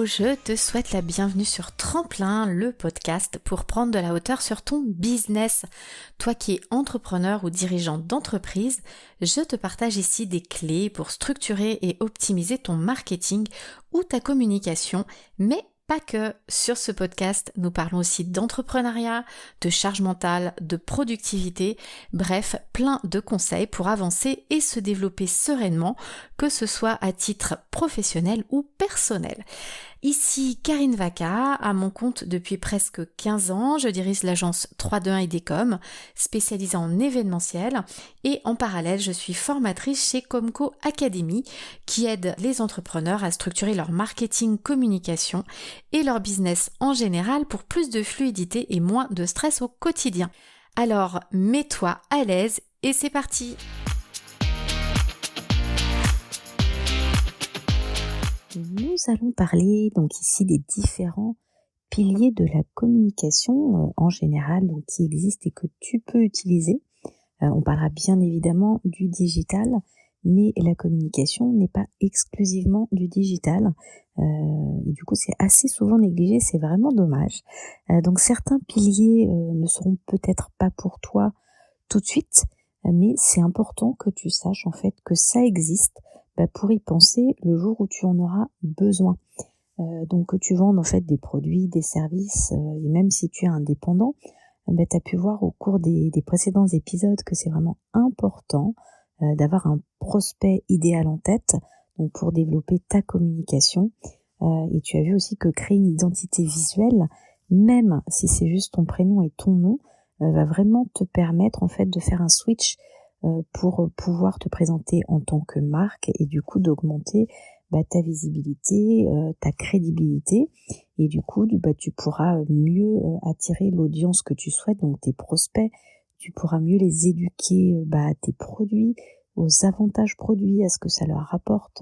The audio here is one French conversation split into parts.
Hello, je te souhaite la bienvenue sur Tremplin, le podcast pour prendre de la hauteur sur ton business. Toi qui es entrepreneur ou dirigeant d'entreprise, je te partage ici des clés pour structurer et optimiser ton marketing ou ta communication, mais pas que. Sur ce podcast, nous parlons aussi d'entrepreneuriat, de charge mentale, de productivité, bref, plein de conseils pour avancer et se développer sereinement, que ce soit à titre professionnel ou personnel. Ici Karine Vaca, à mon compte depuis presque 15 ans, je dirige l'agence 321 Idecom, spécialisée en événementiel, et en parallèle je suis formatrice chez Comco Academy qui aide les entrepreneurs à structurer leur marketing communication et leur business en général pour plus de fluidité et moins de stress au quotidien. Alors mets-toi à l'aise et c'est parti! Nous allons parler donc ici des différents piliers de la communication en général donc qui existent et que tu peux utiliser. On parlera bien évidemment du digital, mais la communication n'est pas exclusivement du digital. Et du coup, c'est assez souvent négligé, c'est vraiment dommage. Donc certains piliers ne seront peut-être pas pour toi tout de suite, mais c'est important que tu saches en fait que ça existe pour y penser le jour où tu en auras besoin. Donc que tu vendes en fait des produits, des services, et même si tu es indépendant, tu as pu voir au cours des précédents épisodes que c'est vraiment important d'avoir un prospect idéal en tête donc pour développer ta communication. Et tu as vu aussi que créer une identité visuelle, même si c'est juste ton prénom et ton nom, va vraiment te permettre en fait de faire un switch pour pouvoir te présenter en tant que marque et du coup d'augmenter ta visibilité, ta crédibilité et du coup tu pourras mieux attirer l'audience que tu souhaites, donc tes prospects, tu pourras mieux les éduquer à tes produits, aux avantages produits, à ce que ça leur rapporte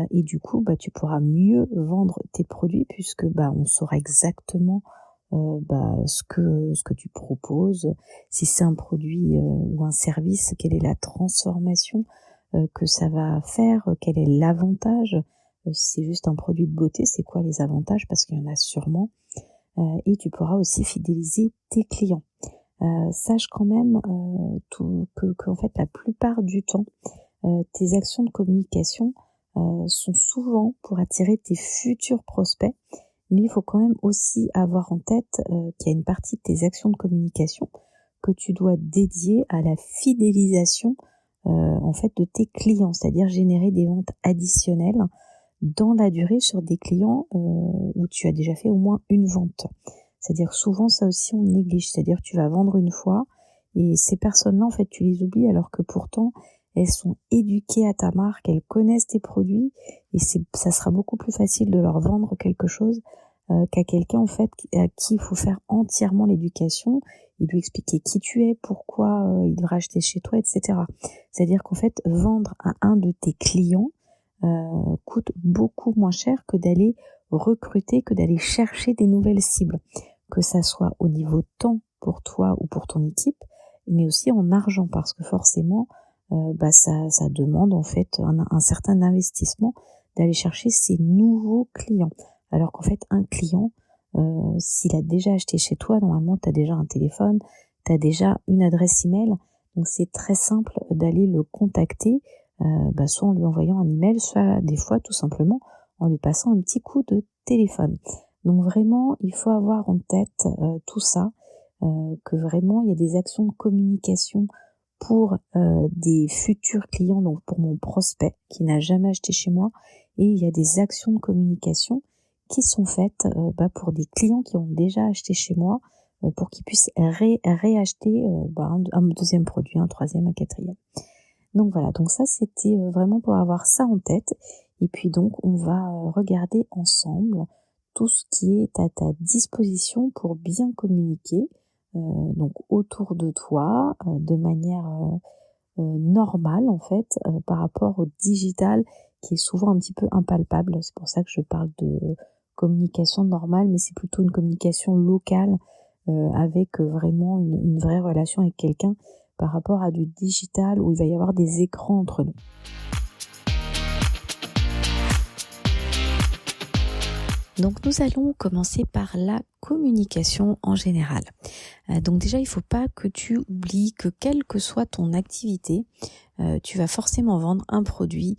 et du coup tu pourras mieux vendre tes produits puisque on saura exactement ce que tu proposes, si c'est un produit ou un service, quelle est la transformation que ça va faire, quel est l'avantage, si c'est juste un produit de beauté, c'est quoi les avantages, parce qu'il y en a sûrement, et tu pourras aussi fidéliser tes clients. Sache quand même que en fait la plupart du temps, tes actions de communication sont souvent pour attirer tes futurs prospects. Mais il faut quand même aussi avoir en tête qu'il y a une partie de tes actions de communication que tu dois dédier à la fidélisation en fait de tes clients, c'est-à-dire générer des ventes additionnelles dans la durée sur des clients où tu as déjà fait au moins une vente. C'est-à-dire souvent ça aussi on néglige, c'est-à-dire tu vas vendre une fois et ces personnes-là en fait tu les oublies alors que pourtant elles sont éduquées à ta marque, elles connaissent tes produits et ça sera beaucoup plus facile de leur vendre quelque chose qu'à quelqu'un en fait à qui il faut faire entièrement l'éducation, et lui expliquer qui tu es, pourquoi il devrait acheter chez toi, etc. C'est-à-dire qu'en fait vendre à un de tes clients coûte beaucoup moins cher que d'aller recruter, que d'aller chercher des nouvelles cibles, que ça soit au niveau temps pour toi ou pour ton équipe, mais aussi en argent parce que forcément ça demande en fait un certain investissement d'aller chercher ces nouveaux clients. Alors qu'en fait, un client, s'il a déjà acheté chez toi, normalement, tu as déjà un téléphone, tu as déjà une adresse email. Donc, c'est très simple d'aller le contacter, soit en lui envoyant un email, soit des fois, tout simplement, en lui passant un petit coup de téléphone. Donc, vraiment, il faut avoir en tête tout ça, que vraiment, il y a des actions de communication pour des futurs clients, donc pour mon prospect qui n'a jamais acheté chez moi, et il y a des actions de communication qui sont faites pour des clients qui ont déjà acheté chez moi pour qu'ils puissent réacheter un deuxième produit, un troisième, un quatrième. Donc voilà, donc ça c'était vraiment pour avoir ça en tête. Et puis donc on va regarder ensemble tout ce qui est à ta disposition pour bien communiquer donc autour de toi de manière normale en fait par rapport au digital qui est souvent un petit peu impalpable. C'est pour ça que je parle de communication normale, mais c'est plutôt une communication locale avec vraiment une vraie relation avec quelqu'un par rapport à du digital où il va y avoir des écrans entre nous. Donc nous allons commencer par la communication en général. Donc déjà, il ne faut pas que tu oublies que quelle que soit ton activité, tu vas forcément vendre un produit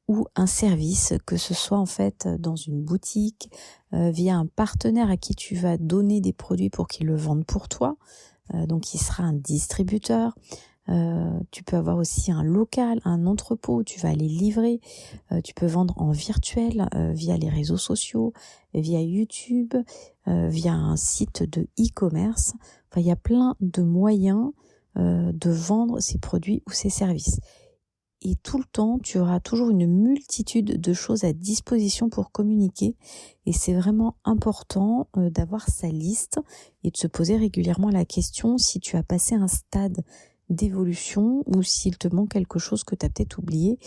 ou un service, que ce soit en fait dans une boutique, via un partenaire à qui tu vas donner des produits pour qu'il le vende pour toi. Donc il sera un distributeur. Tu peux avoir aussi un local, un entrepôt où tu vas aller livrer. Tu peux vendre en virtuel via les réseaux sociaux, via YouTube, via un site de e-commerce. Enfin, il y a plein de moyens de vendre ces produits ou ces services. Et tout le temps, tu auras toujours une multitude de choses à disposition pour communiquer. Et c'est vraiment important d'avoir sa liste et de se poser régulièrement la question si tu as passé un stade d'évolution ou s'il te manque quelque chose que tu as peut-être oublié.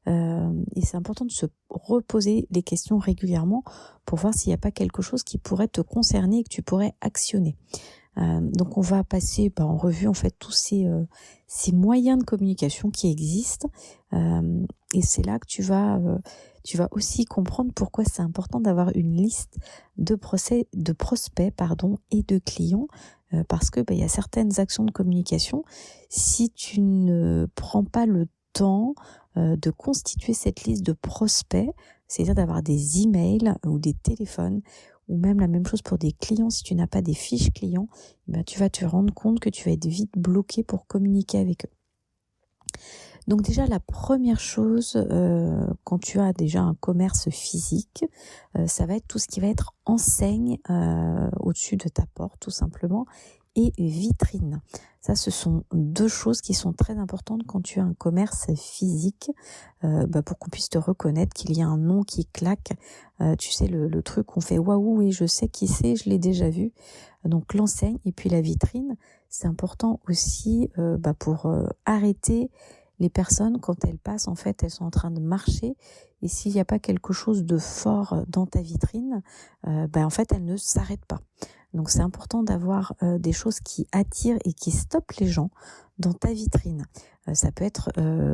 Et c'est important de se reposer les questions régulièrement pour voir s'il n'y a pas quelque chose qui pourrait te concerner et que tu pourrais actionner. Donc on va passer en revue en fait tous ces moyens de communication qui existent, et c'est là que tu vas aussi comprendre pourquoi c'est important d'avoir une liste de prospects et de clients, parce que il y a certaines actions de communication, si tu ne prends pas le temps de constituer cette liste de prospects, c'est-à-dire d'avoir des emails ou des téléphones, ou même la même chose pour des clients, si tu n'as pas des fiches clients, tu vas te rendre compte que tu vas être vite bloqué pour communiquer avec eux. Donc déjà, la première chose, quand tu as déjà un commerce physique, ça va être tout ce qui va être enseigne au-dessus de ta porte, tout simplement, et vitrine. Ça, ce sont deux choses qui sont très importantes quand tu as un commerce physique, pour qu'on puisse te reconnaître, qu'il y a un nom qui claque. Tu sais, le truc on fait waouh, oui, je sais qui c'est, je l'ai déjà vu. Donc l'enseigne et puis la vitrine, c'est important aussi pour arrêter les personnes quand elles passent. En fait, elles sont en train de marcher, et s'il n'y a pas quelque chose de fort dans ta vitrine, en fait, elles ne s'arrêtent pas. Donc c'est important d'avoir des choses qui attirent et qui stoppent les gens dans ta vitrine. Ça peut être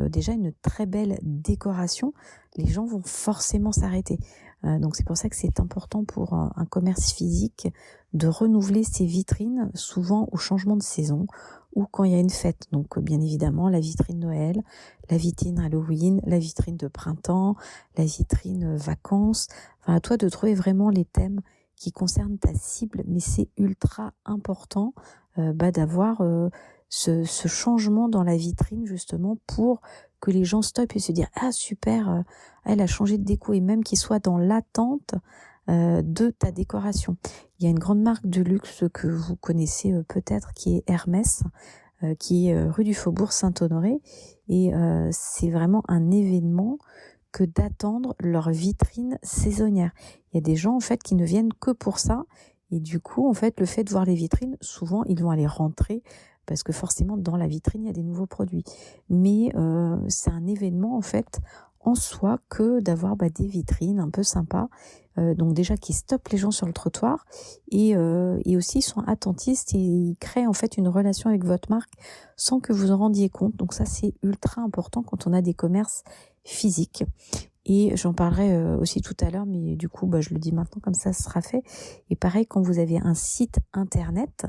déjà une très belle décoration. Les gens vont forcément s'arrêter. Donc c'est pour ça que c'est important pour un commerce physique de renouveler ses vitrines, souvent au changement de saison ou quand il y a une fête. Donc bien évidemment la vitrine Noël, la vitrine Halloween, la vitrine de printemps, la vitrine vacances. Enfin, à toi de trouver vraiment les thèmes qui concernent ta cible, mais c'est ultra important d'avoir ce changement dans la vitrine, justement, pour que les gens stoppent et se disent ah super, elle a changé de déco, et même qu'ils soient dans l'attente de ta décoration. Il y a une grande marque de luxe que vous connaissez peut-être, qui est Hermès, qui est rue du Faubourg Saint-Honoré, et c'est vraiment un événement que d'attendre leur vitrine saisonnière. Il y a des gens en fait qui ne viennent que pour ça, et du coup en fait le fait de voir les vitrines, souvent ils vont aller rentrer parce que forcément dans la vitrine il y a des nouveaux produits. Mais c'est un événement en fait en soi que d'avoir des vitrines un peu sympas, donc déjà qui stoppent les gens sur le trottoir, et aussi ils sont attentistes et ils créent en fait une relation avec votre marque sans que vous en rendiez compte. Donc ça c'est ultra important quand on a des commerces physiques. Et j'en parlerai aussi tout à l'heure, mais du coup je le dis maintenant, comme ça ce sera fait. Et pareil, quand vous avez un site internet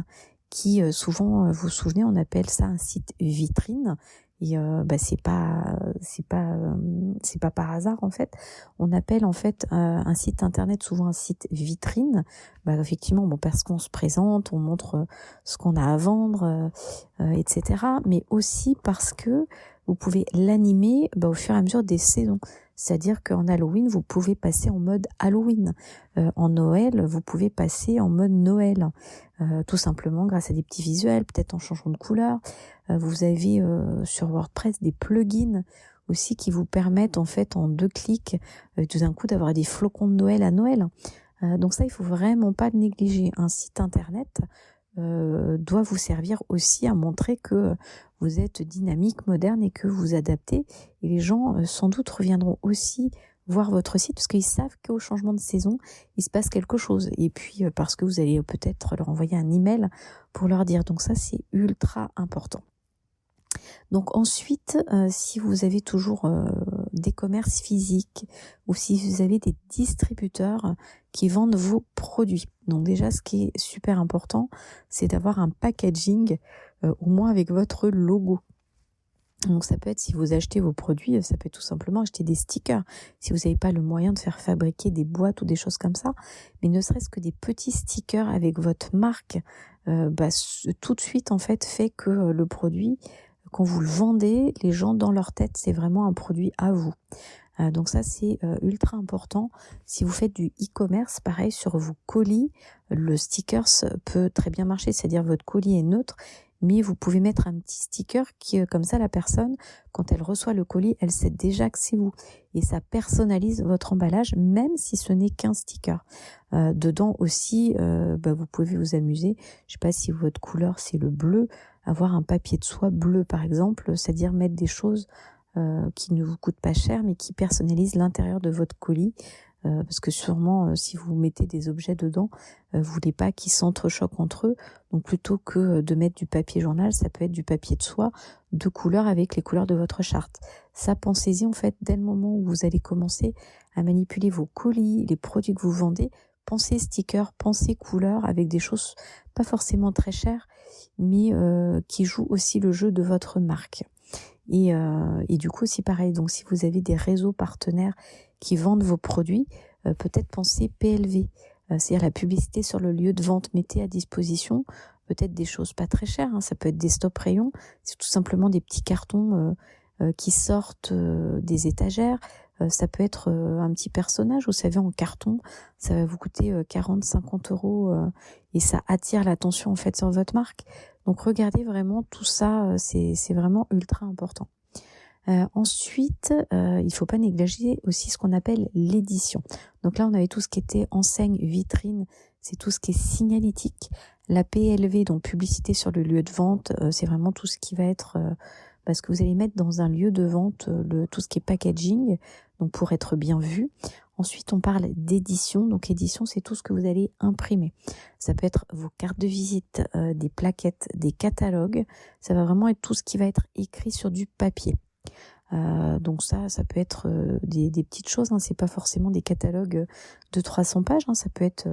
qui souvent, vous vous souvenez, on appelle ça un site vitrine. Et c'est pas par hasard en fait. On appelle en fait un site internet souvent un site vitrine. Effectivement, parce qu'on se présente, on montre ce qu'on a à vendre, etc. Mais aussi parce que vous pouvez l'animer au fur et à mesure des saisons. C'est-à-dire qu'en Halloween, vous pouvez passer en mode Halloween. En Noël, vous pouvez passer en mode Noël. Tout simplement grâce à des petits visuels, peut-être en changeant de couleur. Vous avez sur WordPress des plugins aussi qui vous permettent en fait en 2 clics tout d'un coup d'avoir des flocons de Noël à Noël. Donc ça, il faut vraiment pas le négliger. Un site internet doit vous servir aussi à montrer que vous êtes dynamique, moderne et que vous adaptez. Et les gens sans doute reviendront aussi voir votre site parce qu'ils savent qu'au changement de saison, il se passe quelque chose. Et puis parce que vous allez peut-être leur envoyer un email pour leur dire. Donc ça, c'est ultra important. Donc ensuite, si vous avez toujours des commerces physiques ou si vous avez des distributeurs qui vendent vos produits. Donc déjà, ce qui est super important, c'est d'avoir un packaging, au moins avec votre logo. Donc ça peut être, si vous achetez vos produits, ça peut être tout simplement acheter des stickers. Si vous n'avez pas le moyen de faire fabriquer des boîtes ou des choses comme ça, mais ne serait-ce que des petits stickers avec votre marque, tout de suite en fait que le produit, quand vous le vendez, les gens dans leur tête, c'est vraiment un produit à vous. Donc ça, c'est ultra important. Si vous faites du e-commerce, pareil, sur vos colis, le sticker peut très bien marcher, c'est-à-dire votre colis est neutre, mais vous pouvez mettre un petit sticker qui, comme ça, la personne, quand elle reçoit le colis, elle sait déjà que c'est vous. Et ça personnalise votre emballage, même si ce n'est qu'un sticker. Dedans aussi, vous pouvez vous amuser. Je sais pas si votre couleur, c'est le bleu. Avoir un papier de soie bleu, par exemple, c'est-à-dire mettre des choses qui ne vous coûtent pas cher, mais qui personnalisent l'intérieur de votre colis. Parce que sûrement, si vous mettez des objets dedans, vous voulez pas qu'ils s'entrechoquent entre eux. Donc plutôt que de mettre du papier journal, ça peut être du papier de soie de couleur avec les couleurs de votre charte. Ça, pensez-y en fait, dès le moment où vous allez commencer à manipuler vos colis, les produits que vous vendez, pensez stickers, pensez couleurs avec des choses pas forcément très chères, mais qui jouent aussi le jeu de votre marque. Et du coup, aussi pareil, donc si vous avez des réseaux partenaires qui vendent vos produits, peut-être pensez PLV, c'est-à-dire la publicité sur le lieu de vente. Mettez à disposition peut-être des choses pas très chères, ça peut être des stop rayons, c'est tout simplement des petits cartons qui sortent des étagères. Ça peut être un petit personnage, vous savez, en carton, ça va vous coûter 40-50 euros et ça attire l'attention en fait sur votre marque. Donc regardez vraiment tout ça, c'est vraiment ultra important. Ensuite, il faut pas négliger aussi ce qu'on appelle l'édition. Donc là, on avait tout ce qui était enseigne, vitrine, c'est tout ce qui est signalétique. La PLV, donc publicité sur le lieu de vente, c'est vraiment tout ce qui va être parce que vous allez mettre dans un lieu de vente tout ce qui est packaging, donc pour être bien vu. Ensuite, on parle d'édition. Donc édition, c'est tout ce que vous allez imprimer. Ça peut être vos cartes de visite, des plaquettes, des catalogues. Ça va vraiment être tout ce qui va être écrit sur du papier. Donc ça peut être des petites choses, c'est pas forcément des catalogues de 300 pages, ça peut être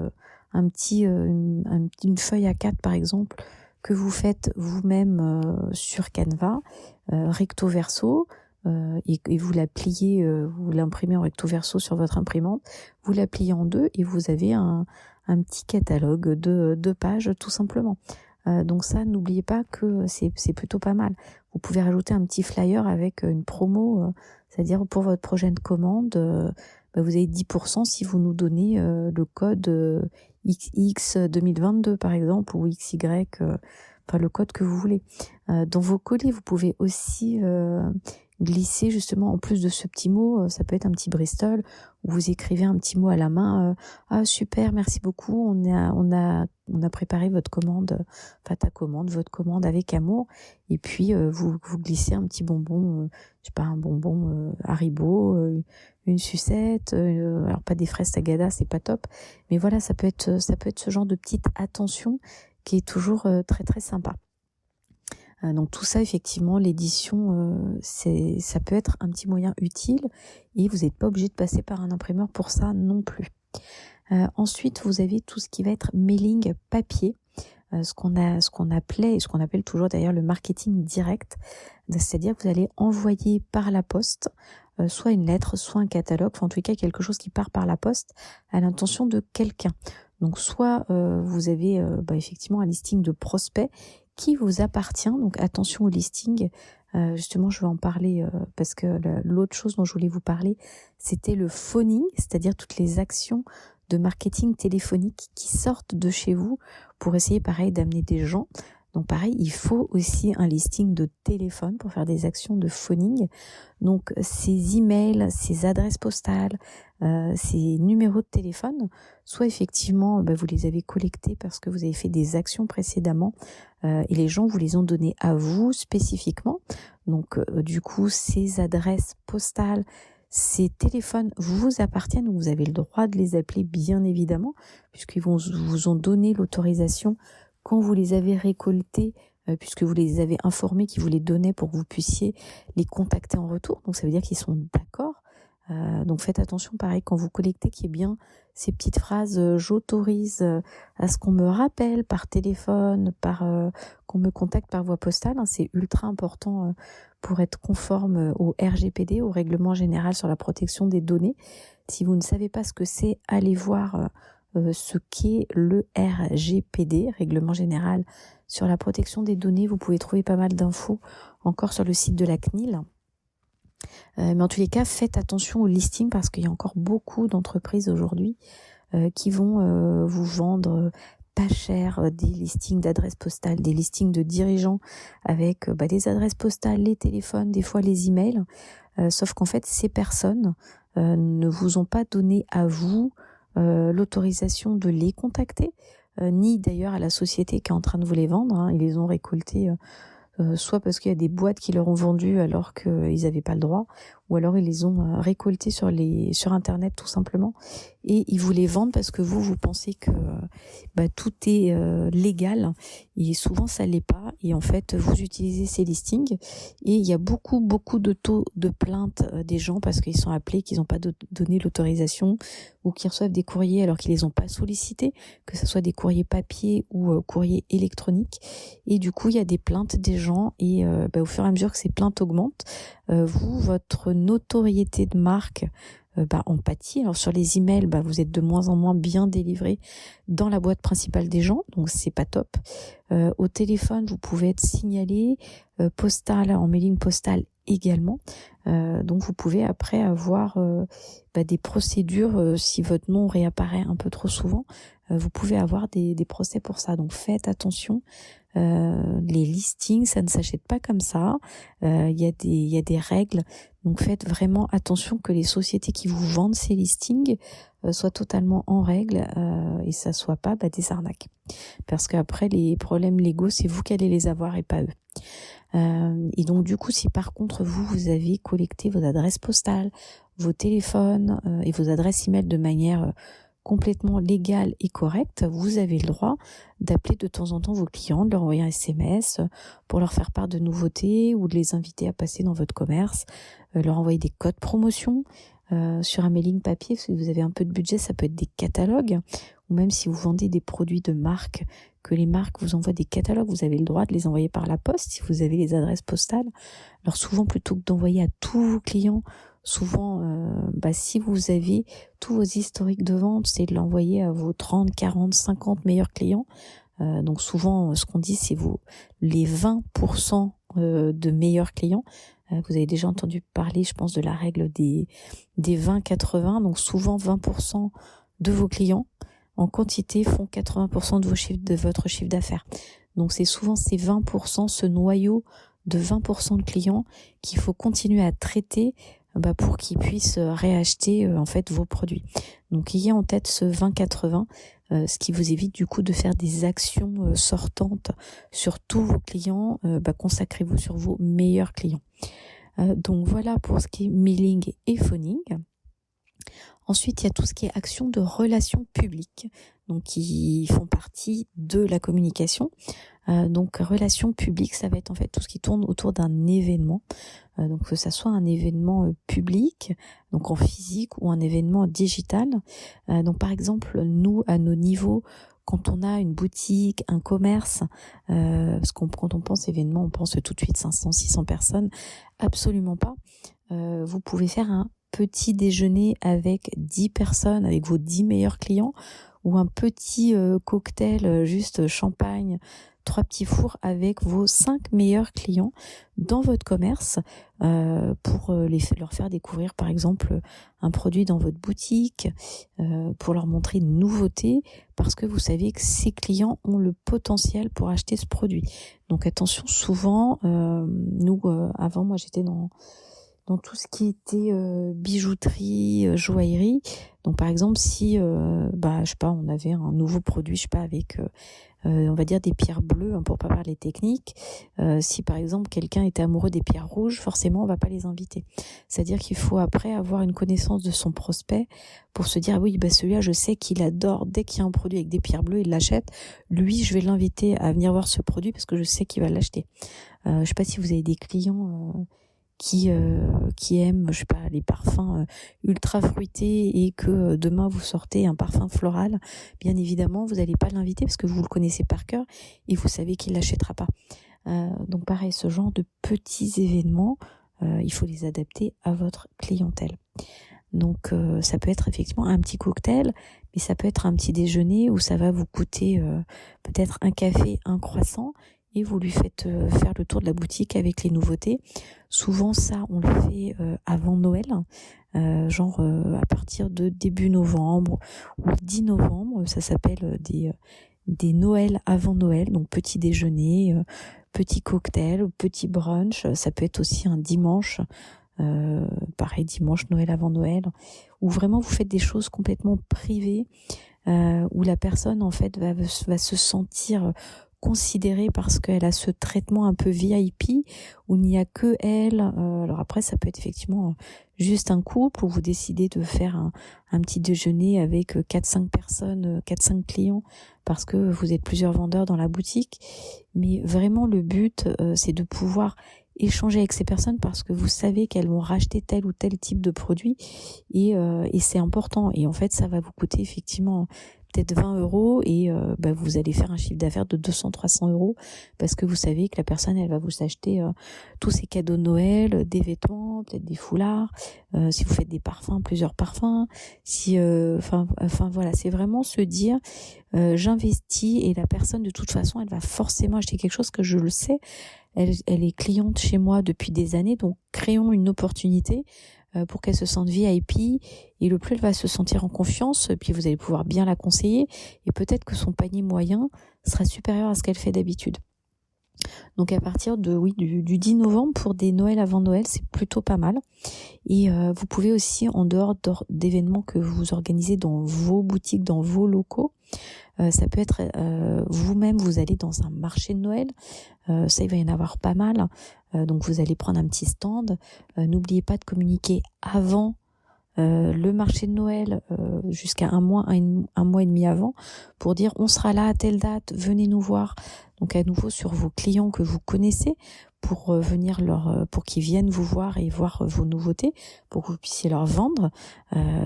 une feuille A4 par exemple que vous faites vous-même sur Canva, recto verso, et vous la pliez, vous l'imprimez en recto verso sur votre imprimante, vous la pliez en deux et vous avez un petit catalogue de 2 pages tout simplement. Donc ça, n'oubliez pas que c'est plutôt pas mal. Vous pouvez rajouter un petit flyer avec une promo, c'est-à-dire pour votre prochaine commande, vous avez 10% si vous nous donnez le code XX 2022 par exemple, ou XY, le code que vous voulez. Dans vos colis, vous pouvez aussi glisser justement, en plus de ce petit mot, ça peut être un petit Bristol, où vous écrivez un petit mot à la main, ah super, merci beaucoup, on a préparé votre commande, votre commande avec amour, et puis vous glissez un petit bonbon, un bonbon Haribo, une sucette, alors pas des fraises Tagada, c'est pas top, mais voilà, ça peut être ce genre de petite attention qui est toujours très très sympa. Donc tout ça, effectivement, l'édition, ça peut être un petit moyen utile et vous n'êtes pas obligé de passer par un imprimeur pour ça non plus. Ensuite, vous avez tout ce qui va être mailing papier, ce qu'on appelait et ce qu'on appelle toujours d'ailleurs le marketing direct, c'est-à-dire que vous allez envoyer par la poste soit une lettre, soit un catalogue, en tout cas quelque chose qui part par la poste à l'intention de quelqu'un. Donc soit vous avez effectivement un listing de prospects qui vous appartient, donc attention au listing, justement je vais en parler parce que l'autre chose dont je voulais vous parler, c'était le phoning, c'est-à-dire toutes les actions de marketing téléphonique qui sortent de chez vous pour essayer pareil d'amener des gens. Donc pareil, il faut aussi un listing de téléphone pour faire des actions de phoning. Donc ces emails, ces adresses postales, ces numéros de téléphone, soit effectivement vous les avez collectés parce que vous avez fait des actions précédemment et les gens vous les ont donnés à vous spécifiquement. Donc du coup ces adresses postales, ces téléphones vous appartiennent, vous avez le droit de les appeler bien évidemment puisqu'ils vous ont donné l'autorisation quand vous les avez récoltés puisque vous les avez informés qu'ils vous les donnaient pour que vous puissiez les contacter en retour. Donc ça veut dire qu'ils sont d'accord. Donc faites attention, pareil, quand vous collectez, qu'il y ait bien ces petites phrases j'autorise à ce qu'on me rappelle par téléphone, qu'on me contacte par voie postale. C'est ultra important pour être conforme au RGPD, au Règlement général sur la protection des données. Si vous ne savez pas ce que c'est, allez voir ce qu'est le RGPD, Règlement général sur la protection des données. Vous pouvez trouver pas mal d'infos encore sur le site de la CNIL. Mais en tous les cas, faites attention au listing parce qu'il y a encore beaucoup d'entreprises aujourd'hui qui vont vous vendre pas cher des listings d'adresses postales, des listings de dirigeants avec des adresses postales, les téléphones, des fois les emails. Sauf qu'en fait, ces personnes ne vous ont pas donné à vous l'autorisation de les contacter, ni d'ailleurs à la société qui est en train de vous les vendre. Ils les ont récoltés soit parce qu'il y a des boîtes qui leur ont vendu alors qu'ils n'avaient pas le droit, ou alors ils les ont récoltés sur Internet tout simplement, et ils vous les vendent parce que vous pensez que tout est légal, et souvent ça l'est pas, et en fait vous utilisez ces listings, et il y a beaucoup de taux de plainte des gens parce qu'ils sont appelés, qu'ils n'ont pas donné l'autorisation, ou qu'ils reçoivent des courriers alors qu'ils les ont pas sollicités, que ce soit des courriers papier ou courriers électroniques, et du coup il y a des plaintes des gens, et au fur et à mesure que ces plaintes augmentent, votre notoriété de marque en pâtit. Alors sur les emails, vous êtes de moins en moins bien délivré dans la boîte principale des gens, donc c'est pas top. Au téléphone, vous pouvez être signalé, postal, en mailing postal également. Donc vous pouvez après avoir des procédures, si votre nom réapparaît un peu trop souvent, vous pouvez avoir des procès pour ça. Donc faites attention. Les listings, ça ne s'achète pas comme ça. Il y a des règles. Donc faites vraiment attention que les sociétés qui vous vendent ces listings soient totalement en règle et ça soit pas des arnaques. Parce qu'après, les problèmes légaux, c'est vous qui allez les avoir et pas eux. Et donc du coup, si par contre vous avez collecté vos adresses postales, vos téléphones et vos adresses email de manière complètement légale et correcte, vous avez le droit d'appeler de temps en temps vos clients, de leur envoyer un SMS pour leur faire part de nouveautés ou de les inviter à passer dans votre commerce, leur envoyer des codes promotion sur un mailing papier. Si vous avez un peu de budget, ça peut être des catalogues, ou même si vous vendez des produits de marque, que les marques vous envoient des catalogues, vous avez le droit de les envoyer par la poste si vous avez les adresses postales. Alors souvent, plutôt que d'envoyer à tous vos clients, souvent, si vous avez tous vos historiques de vente, c'est de l'envoyer à vos 30, 40, 50 meilleurs clients. Donc souvent, ce qu'on dit, c'est les 20% de meilleurs clients. Vous avez déjà entendu parler, je pense, de la règle des 20-80. Donc souvent, 20% de vos clients en quantité font 80% de votre chiffre d'affaires. Donc c'est souvent ces 20%, ce noyau de 20% de clients qu'il faut continuer à traiter pour qu'ils puissent réacheter en fait vos produits. Donc ayez en tête ce 20-80, ce qui vous évite du coup de faire des actions sortantes sur tous vos clients. Consacrez-vous sur vos meilleurs clients. Donc voilà pour ce qui est mailing et phoning. Ensuite, il y a tout ce qui est action de relations publiques, donc qui font partie de la communication. Donc relations publiques, ça va être en fait tout ce qui tourne autour d'un événement. Donc que ça soit un événement public, donc en physique, ou un événement digital. Donc par exemple, nous, à nos niveaux, quand on a une boutique, un commerce, parce quand on pense événement, on pense tout de suite 500, 600 personnes. Absolument pas. Vous pouvez faire un petit déjeuner avec 10 personnes, avec vos 10 meilleurs clients, ou un petit cocktail, juste champagne, 3 petits fours avec vos 5 meilleurs clients dans votre commerce pour leur faire découvrir par exemple un produit dans votre boutique, pour leur montrer une nouveauté, parce que vous savez que ces clients ont le potentiel pour acheter ce produit. Donc attention, souvent, avant moi j'étais dans dans tout ce qui était bijouterie, joaillerie. Donc par exemple, si je sais pas, on avait un nouveau produit, je sais pas, avec on va dire des pierres bleues, hein, pour pas parler technique. Si par exemple quelqu'un était amoureux des pierres rouges, forcément on va pas les inviter. C'est-à-dire qu'il faut après avoir une connaissance de son prospect pour se dire oui, celui-là je sais qu'il adore, dès qu'il y a un produit avec des pierres bleues, il l'achète. Lui, je vais l'inviter à venir voir ce produit parce que je sais qu'il va l'acheter. Je sais pas si vous avez des clients qui aiment, je sais pas, les parfums ultra fruités et que demain vous sortez un parfum floral, bien évidemment vous n'allez pas l'inviter parce que vous le connaissez par cœur et vous savez qu'il l'achètera pas. Donc pareil, ce genre de petits événements, il faut les adapter à votre clientèle. Donc ça peut être effectivement un petit cocktail, mais ça peut être un petit déjeuner où ça va vous coûter peut-être un café, un croissant, et vous lui faites faire le tour de la boutique avec les nouveautés. Souvent ça, on le fait avant Noël, à partir de début novembre ou 10 novembre. Ça s'appelle des Noëls avant Noël, donc petit déjeuner, petit cocktail, petit brunch. Ça peut être aussi un dimanche, pareil, dimanche, Noël avant Noël, où vraiment vous faites des choses complètement privées, où la personne en fait va se sentir considérée parce qu'elle a ce traitement un peu VIP où il n'y a que elle. Alors après ça peut être effectivement juste un couple où vous décidez de faire un petit déjeuner avec 4-5 personnes, 4-5 clients parce que vous êtes plusieurs vendeurs dans la boutique. Mais vraiment le but c'est de pouvoir échanger avec ces personnes parce que vous savez qu'elles vont racheter tel ou tel type de produit et c'est important. Et en fait ça va vous coûter effectivement peut-être 20 € et vous allez faire un chiffre d'affaires de 200-300 € parce que vous savez que la personne elle va vous acheter tous ses cadeaux de Noël, des vêtements, peut-être des foulards, si vous faites des parfums, plusieurs parfums, si voilà, c'est vraiment se dire j'investis et la personne de toute façon elle va forcément acheter quelque chose que je le sais, elle est cliente chez moi depuis des années, donc créons une opportunité pour qu'elle se sente VIP, et le plus elle va se sentir en confiance, puis vous allez pouvoir bien la conseiller et peut-être que son panier moyen sera supérieur à ce qu'elle fait d'habitude. Donc à partir du 10 novembre pour des Noëls avant Noël, c'est plutôt pas mal. Et vous pouvez aussi, en dehors d'événements que vous organisez dans vos boutiques, dans vos locaux, ça peut être vous-même, vous allez dans un marché de Noël, ça il va y en avoir pas mal, donc vous allez prendre un petit stand, n'oubliez pas de communiquer avant le marché de Noël jusqu'à un mois et demi avant pour dire on sera là à telle date, venez nous voir. Donc à nouveau sur vos clients que vous connaissez pour pour qu'ils viennent vous voir et voir vos nouveautés pour que vous puissiez leur vendre.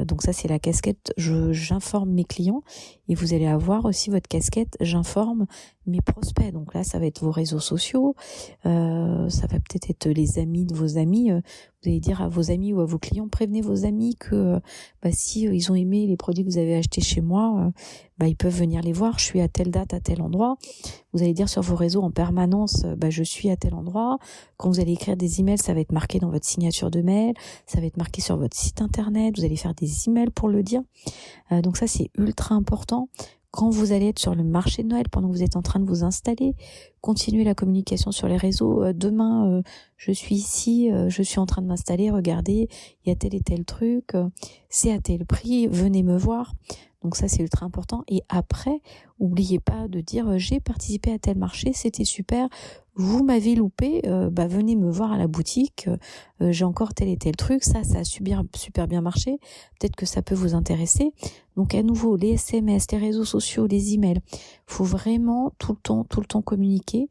Donc ça c'est la casquette j'informe mes clients, et vous allez avoir aussi votre casquette j'informe mes prospects. Donc là ça va être vos réseaux sociaux, ça va peut-être être les amis de vos amis. Vous allez dire à vos amis ou à vos clients, prévenez vos amis que si ils ont aimé les produits que vous avez achetés chez moi, ils peuvent venir les voir, je suis à telle date, à tel endroit. Vous allez dire sur vos réseaux en permanence, je suis à tel endroit. Quand vous allez écrire des emails, ça va être marqué dans votre signature de mail, ça va être marqué sur votre site internet, vous allez faire des emails pour le dire. Donc ça c'est ultra important. Quand vous allez être sur le marché de Noël, pendant que vous êtes en train de vous installer, continuez la communication sur les réseaux. Demain, je suis ici, je suis en train de m'installer, regardez, il y a tel et tel truc, c'est à tel prix, venez me voir. Donc ça c'est ultra important. Et après, oubliez pas de dire j'ai participé à tel marché, c'était super, vous m'avez loupé, venez me voir à la boutique, j'ai encore tel et tel truc, ça a super bien marché, peut-être que ça peut vous intéresser. Donc à nouveau, les SMS, les réseaux sociaux, les emails, faut vraiment tout le temps communiquer,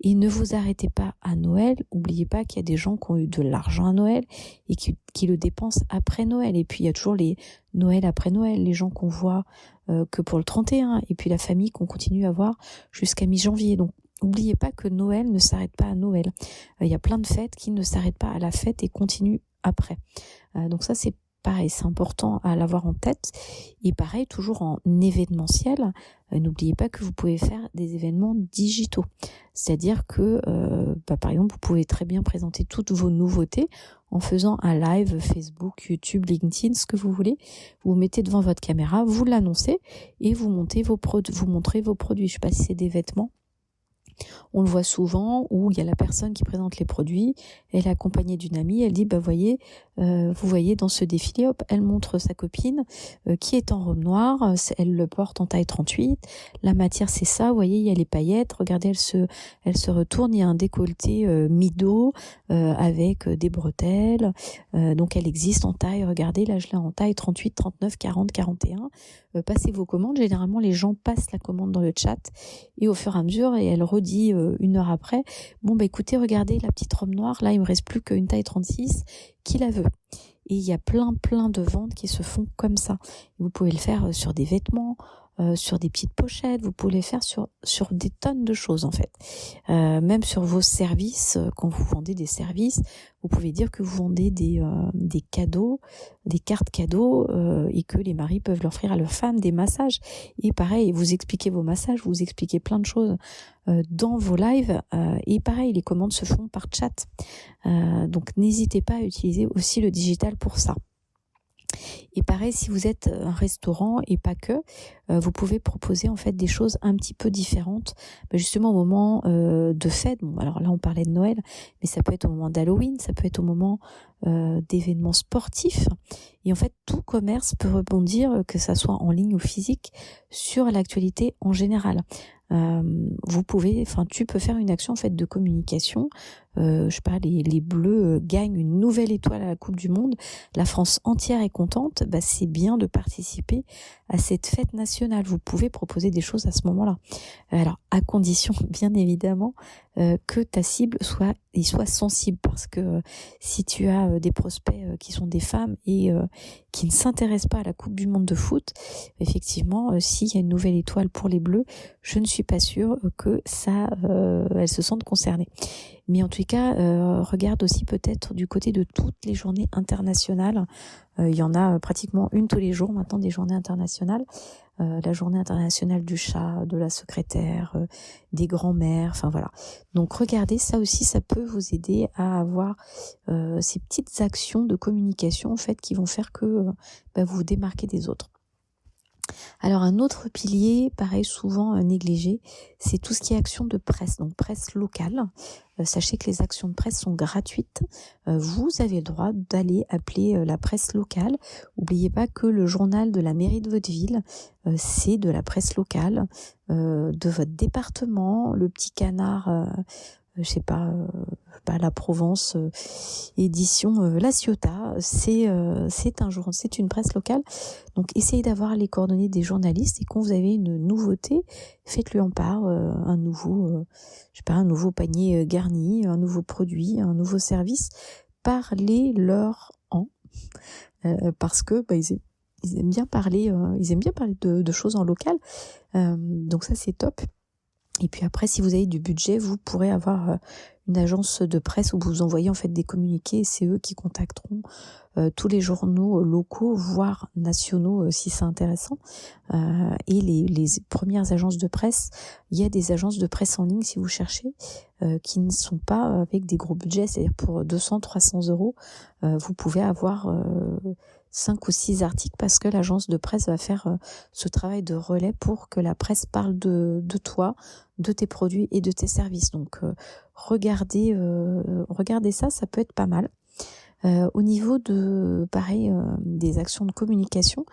et ne vous arrêtez pas à Noël. Oubliez pas qu'il y a des gens qui ont eu de l'argent à Noël et qui le dépensent après Noël, et puis il y a toujours les Noël après Noël, les gens qu'on voit que pour le 31, et puis la famille qu'on continue à voir jusqu'à mi-janvier. Donc n'oubliez pas que Noël ne s'arrête pas à Noël. Il y a plein de fêtes qui ne s'arrêtent pas à la fête et continuent après. Donc ça c'est pareil, c'est important à l'avoir en tête. Et pareil, toujours en événementiel, n'oubliez pas que vous pouvez faire des événements digitaux. C'est-à-dire que, par exemple, vous pouvez très bien présenter toutes vos nouveautés en faisant un live Facebook, YouTube, LinkedIn, ce que vous voulez. Vous vous mettez devant votre caméra, vous l'annoncez et vous montrez vos produits. Je sais pas si c'est des vêtements. On le voit souvent où il y a la personne qui présente les produits, elle est accompagnée d'une amie, elle dit vous voyez dans ce défilé, hop, elle montre sa copine qui est en robe noire, elle le porte en taille 38, la matière c'est ça, vous voyez il y a les paillettes, regardez elle se retourne, il y a un décolleté mi-dos avec des bretelles, donc elle existe en taille, regardez là je l'ai en taille 38, 39, 40, 41. Passez vos commandes, généralement les gens passent la commande dans le chat et au fur et à mesure, et elle redit 1 heure après, écoutez, regardez la petite robe noire, là il me reste plus qu'une taille 36, qui la veut? Et il y a plein de ventes qui se font comme ça. Vous pouvez le faire sur des vêtements, sur des petites pochettes, vous pouvez le faire sur des tonnes de choses en fait. Même sur vos services, quand vous vendez des services, vous pouvez dire que vous vendez des cadeaux, des cartes cadeaux, et que les maris peuvent leur offrir à leurs femmes des massages. Et pareil, vous expliquez vos massages, vous expliquez plein de choses dans vos lives. Et pareil, les commandes se font par chat. Donc n'hésitez pas à utiliser aussi le digital pour ça. Et pareil, si vous êtes un restaurant et pas que, vous pouvez proposer en fait des choses un petit peu différentes, justement au moment de fête. Bon, alors là on parlait de Noël, mais ça peut être au moment d'Halloween, ça peut être au moment d'événements sportifs. Et en fait, tout commerce peut rebondir, que ça soit en ligne ou physique, sur l'actualité en général. Tu peux faire une action en fait de communication. Les Bleus gagnent une nouvelle étoile à la Coupe du Monde. La France entière est contente. C'est bien de participer à cette fête nationale. Vous pouvez proposer des choses à ce moment-là. Alors, à condition, bien évidemment, que ta cible soit sensible, parce que si tu as des prospects qui sont des femmes et qui ne s'intéressent pas à la Coupe du Monde de foot, effectivement, s'il y a une nouvelle étoile pour les Bleus, je ne suis pas sûre que elles se sentent concernées. Mais en tout cas, regarde aussi peut-être du côté de toutes les journées internationales. Il y en a pratiquement une tous les jours maintenant, des journées internationales. La journée internationale du chat, de la secrétaire, des grands-mères, enfin voilà. Donc regardez, ça aussi, ça peut vous aider à avoir ces petites actions de communication en fait qui vont faire que vous vous démarquez des autres. Alors un autre pilier, pareil, souvent négligé, c'est tout ce qui est action de presse, donc presse locale. Sachez que les actions de presse sont gratuites. Vous avez le droit d'aller appeler la presse locale. N'oubliez pas que le journal de la mairie de votre ville, c'est de la presse locale, de votre département. Le Petit Canard, la Provence, édition La Ciotat, c'est une presse locale. Donc essayez d'avoir les coordonnées des journalistes, et quand vous avez une nouveauté, faites-lui en part, un nouveau panier garni, un nouveau produit, un nouveau service. Parlez-leur parce que ils aiment bien parler de choses en local. Donc ça c'est top. Et puis après, si vous avez du budget, vous pourrez avoir une agence de presse où vous envoyez en fait des communiqués, et c'est eux qui contacteront tous les journaux locaux, voire nationaux si c'est intéressant. Et les premières agences de presse, il y a des agences de presse en ligne si vous cherchez, qui ne sont pas avec des gros budgets, c'est-à-dire pour 200-300 euros, vous pouvez avoir 5 ou 6 articles, parce que l'agence de presse va faire ce travail de relais pour que la presse parle de toi, de tes produits et de tes services. Donc regardez ça peut être pas mal. Au niveau des actions de communication,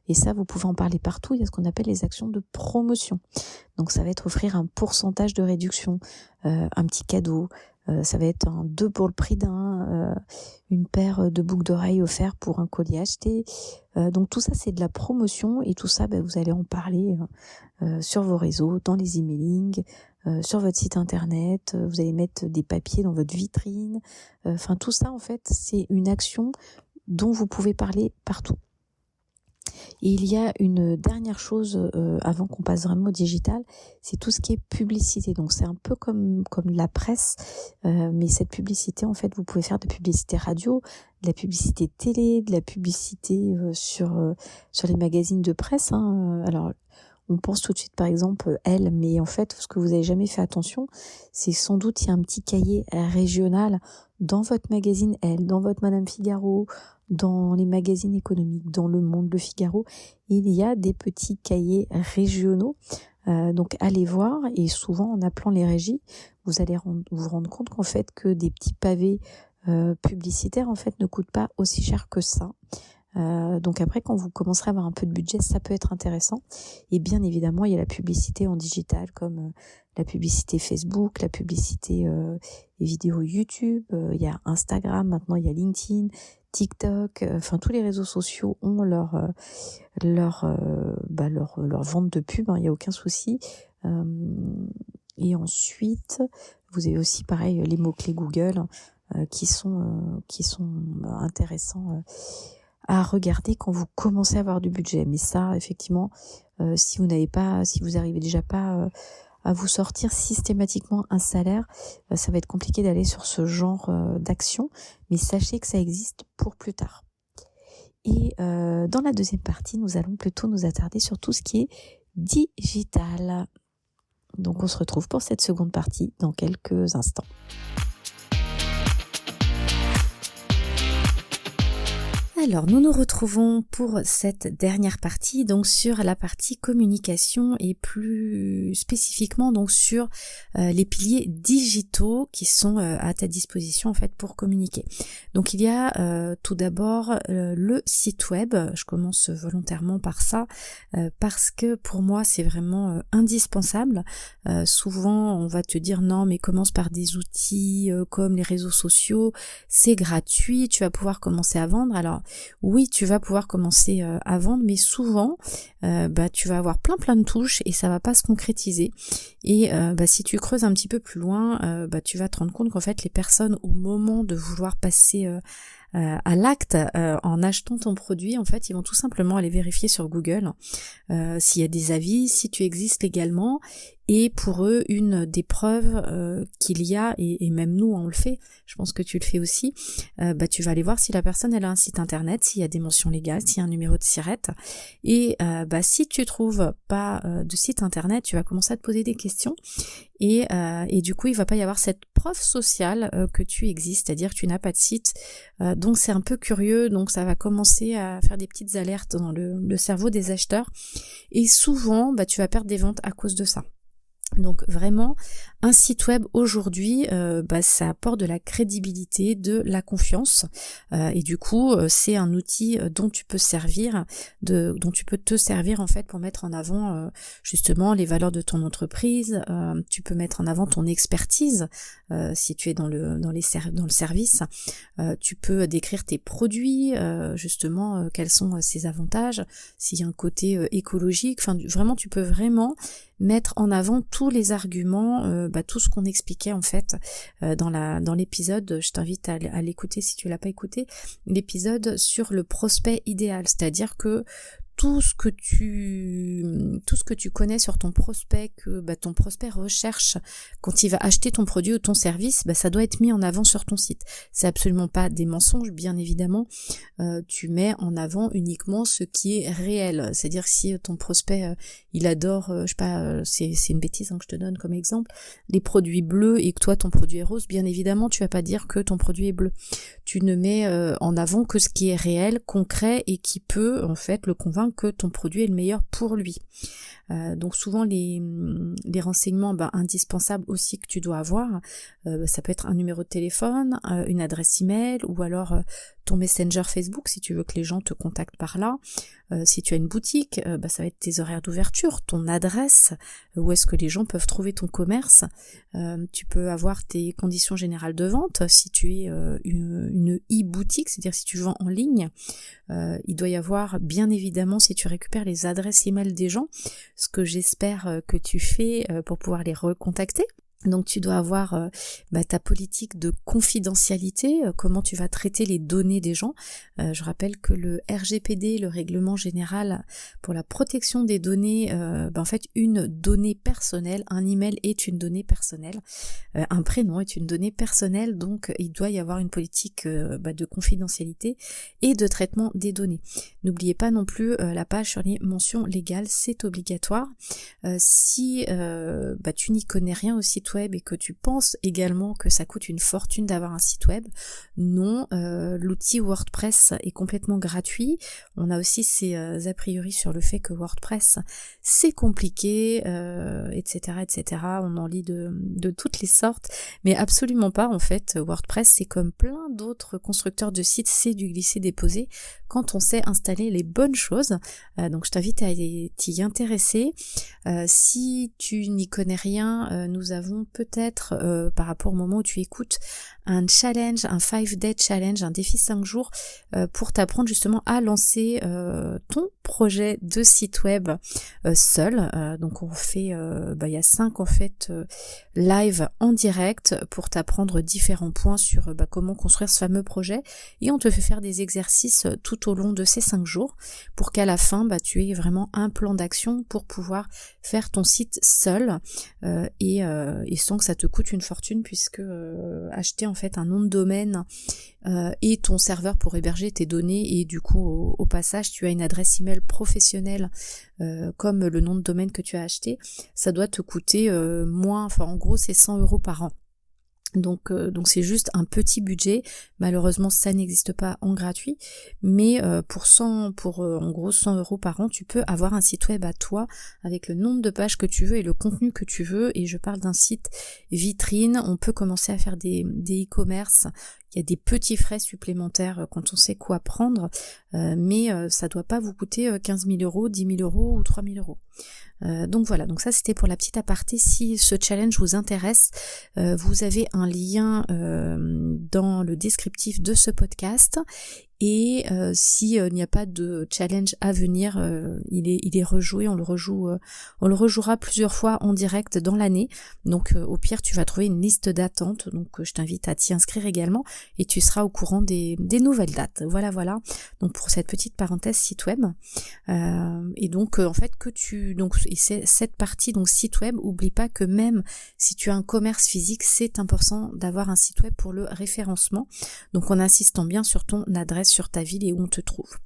et ça vous pouvez en parler partout, il y a ce qu'on appelle les actions de promotion. Donc ça va être offrir un pourcentage de réduction, un petit cadeau, ça va être un 2 pour le prix d'un, une paire de boucles d'oreilles offertes pour un colis acheté. Donc tout ça c'est de la promotion, et tout ça vous allez en parler sur vos réseaux, dans les emailings, sur votre site internet, vous allez mettre des papiers dans votre vitrine. Tout ça en fait c'est une action dont vous pouvez parler partout. Et il y a une dernière chose avant qu'on passe vraiment au digital, c'est tout ce qui est publicité. Donc c'est un peu comme la presse, mais cette publicité en fait vous pouvez faire de la publicité radio, de la publicité télé, de la publicité sur les magazines de presse. Alors on pense tout de suite par exemple Elle, mais en fait ce que vous n'avez jamais fait attention, c'est sans doute il y a un petit cahier régional dans votre magazine Elle, dans votre Madame Figaro, dans les magazines économiques, dans Le Monde, Le Figaro, il y a des petits cahiers régionaux Donc allez voir, et souvent en appelant les régies, vous allez vous rendre compte qu'en fait que des petits pavés publicitaires en fait ne coûtent pas aussi cher que ça. Donc après, quand vous commencerez à avoir un peu de budget, ça peut être intéressant. Et bien évidemment, il y a la publicité en digital, comme la publicité Facebook, la publicité vidéo YouTube, il y a Instagram, maintenant il y a LinkedIn, TikTok, enfin tous les réseaux sociaux ont leur vente de pub, hein, il n'y a aucun souci. Et ensuite, vous avez aussi pareil les mots-clés Google qui sont intéressants à regarder quand vous commencez à avoir du budget. Mais ça, effectivement, si vous arrivez déjà pas à vous sortir systématiquement un salaire, ça va être compliqué d'aller sur ce genre d'action. Mais sachez que ça existe pour plus tard. Et dans la deuxième partie, nous allons plutôt nous attarder sur tout ce qui est digital. Donc on se retrouve pour cette seconde partie dans quelques instants. Alors, nous nous retrouvons pour cette dernière partie, donc sur la partie communication et plus spécifiquement donc sur les piliers digitaux qui sont à ta disposition en fait pour communiquer. Donc il y a tout d'abord le site web. Je commence volontairement par ça parce que pour moi c'est vraiment indispensable. Souvent on va te dire non mais commence par des outils comme les réseaux sociaux, c'est gratuit, tu vas pouvoir commencer à vendre. Alors oui, tu vas pouvoir commencer à vendre, mais souvent, tu vas avoir plein de touches et ça va pas se concrétiser. Et si tu creuses un petit peu plus loin, tu vas te rendre compte qu'en fait, les personnes, au moment de vouloir passer à l'acte en achetant ton produit, en fait, ils vont tout simplement aller vérifier sur Google s'il y a des avis, si tu existes légalement. Et pour eux, une des preuves qu'il y a, et même nous on le fait, je pense que tu le fais aussi, tu vas aller voir si la personne elle a un site internet, s'il y a des mentions légales, s'il y a un numéro de SIRET. Et si tu trouves pas de site internet, tu vas commencer à te poser des questions. Et du coup, il va pas y avoir cette preuve sociale que tu existes, c'est-à-dire que tu n'as pas de site. Donc c'est un peu curieux, donc ça va commencer à faire des petites alertes dans le cerveau des acheteurs. Et souvent, tu vas perdre des ventes à cause de ça. Donc vraiment, un site web aujourd'hui, ça apporte de la crédibilité, de la confiance, et du coup, c'est un outil dont tu peux te servir en fait pour mettre en avant justement les valeurs de ton entreprise. Tu peux mettre en avant ton expertise si tu es dans le service. Tu peux décrire tes produits, justement quels sont ses avantages, s'il y a un côté écologique. Enfin, vraiment, tu peux vraiment mettre en avant tous les arguments, tout ce qu'on expliquait en fait dans l'épisode. Je t'invite à l'écouter si tu l'as pas écouté, l'épisode sur le prospect idéal, c'est-à-dire que tout ce que tu connais sur ton prospect, que ton prospect recherche quand il va acheter ton produit ou ton service, ça doit être mis en avant sur ton site. C'est absolument pas des mensonges, bien évidemment. Tu mets en avant uniquement ce qui est réel. C'est-à-dire si ton prospect il adore, c'est une bêtise que je te donne comme exemple, les produits bleus et que toi ton produit est rose, bien évidemment tu vas pas dire que ton produit est bleu. Tu ne mets en avant que ce qui est réel, concret et qui peut en fait le convaincre que ton produit est le meilleur pour lui. Donc souvent les renseignements indispensables aussi que tu dois avoir, ça peut être un numéro de téléphone, une adresse email ou alors ton messenger Facebook si tu veux que les gens te contactent par là. Si tu as une boutique, ça va être tes horaires d'ouverture, ton adresse, où est-ce que les gens peuvent trouver ton commerce. Tu peux avoir tes conditions générales de vente si tu es une e-boutique, c'est-à-dire si tu vends en ligne. Il doit y avoir bien évidemment, si tu récupères les adresses email des gens, ce que j'espère que tu fais pour pouvoir les recontacter. Donc tu dois avoir ta politique de confidentialité, comment tu vas traiter les données des gens. Je rappelle que le RGPD, le règlement général pour la protection des données, en fait une donnée personnelle, un email est une donnée personnelle, un prénom est une donnée personnelle, donc il doit y avoir une politique de confidentialité et de traitement des données. N'oubliez pas non plus la page sur les mentions légales, c'est obligatoire. Si tu n'y connais rien au site web et que tu penses également que ça coûte une fortune d'avoir un site web, non, l'outil WordPress est complètement gratuit. On a aussi ces a priori sur le fait que WordPress c'est compliqué, etc., etc. On en lit de toutes les sortes, mais absolument pas en fait. WordPress c'est comme plein d'autres constructeurs de sites, c'est du glisser-déposer quand on sait installer les bonnes choses. Donc je t'invite à t'y intéresser. Si tu n'y connais rien, nous avons peut-être, par rapport au moment où tu écoutes, un challenge, un 5-day challenge, un défi 5 jours pour t'apprendre justement à lancer ton projet de site web seul. Donc on fait, il y a 5 en fait live en direct pour t'apprendre différents points sur comment construire ce fameux projet, et on te fait faire des exercices tout au long de ces 5 jours pour qu'à la fin tu aies vraiment un plan d'action pour pouvoir faire ton site seul et sans que ça te coûte une fortune, puisque acheter en fait un nom de domaine et ton serveur pour héberger tes données, et du coup au passage tu as une adresse email professionnelle comme le nom de domaine que tu as acheté, ça doit te coûter moins, enfin en gros c'est 100 € par an. Donc c'est juste un petit budget. Malheureusement ça n'existe pas en gratuit, mais pour en gros 100 € par an, tu peux avoir un site web à toi avec le nombre de pages que tu veux et le contenu que tu veux. Et je parle d'un site vitrine. On peut commencer à faire des e-commerce. Il y a des petits frais supplémentaires quand on sait quoi prendre, mais ça doit pas vous coûter 15 000 €, 10 000 € ou 3 000 €. Donc voilà, donc ça c'était pour la petite aparté. Si ce challenge vous intéresse, vous avez un lien dans le descriptif de ce podcast, et s'il n'y a pas de challenge à venir, il est rejoué, on le rejouera plusieurs fois en direct dans l'année. Donc au pire tu vas trouver une liste d'attente, donc je t'invite à t'y inscrire également et tu seras au courant des nouvelles dates. Voilà, donc pour cette petite parenthèse site web. Et donc en fait et c'est cette partie donc site web, oublie pas que même si tu as un commerce physique, c'est important d'avoir un site web pour le référencement, donc en insistant bien sur ton adresse, sur ta ville et où on te trouve.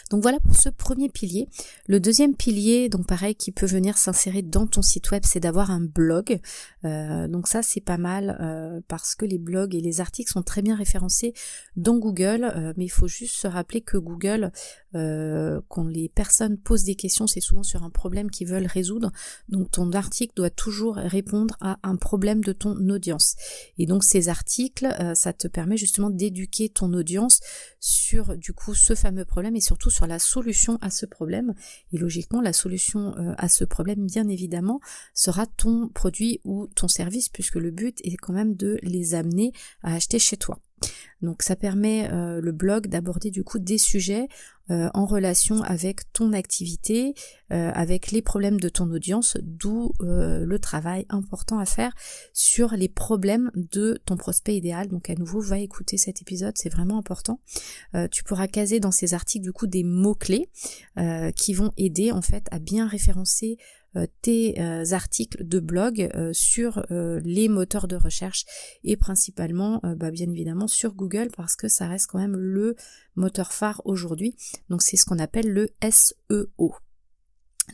Donc voilà pour ce premier pilier. Le deuxième pilier, donc pareil, qui peut venir s'insérer dans ton site web, c'est d'avoir un blog. Donc ça c'est pas mal parce que les blogs et les articles sont très bien référencés dans Google, mais il faut juste se rappeler que Google, quand les personnes posent des questions, c'est souvent sur un problème qu'ils veulent résoudre. Donc ton article doit toujours répondre à un problème de ton audience. Et donc ces articles, ça te permet justement d'éduquer ton audience sur du coup ce fameux problème et surtout sur la solution à ce problème. Et logiquement la solution à ce problème, bien évidemment, sera ton produit ou ton service, puisque le but est quand même de les amener à acheter chez toi. Donc ça permet le blog d'aborder du coup des sujets en relation avec ton activité, avec les problèmes de ton audience, d'où le travail important à faire sur les problèmes de ton prospect idéal. Donc à nouveau, va écouter cet épisode, c'est vraiment important. Tu pourras caser dans ces articles du coup des mots-clés qui vont aider en fait à bien référencer tes articles de blog sur les moteurs de recherche et principalement bien évidemment sur Google, parce que ça reste quand même le moteur phare aujourd'hui. Donc c'est ce qu'on appelle le SEO.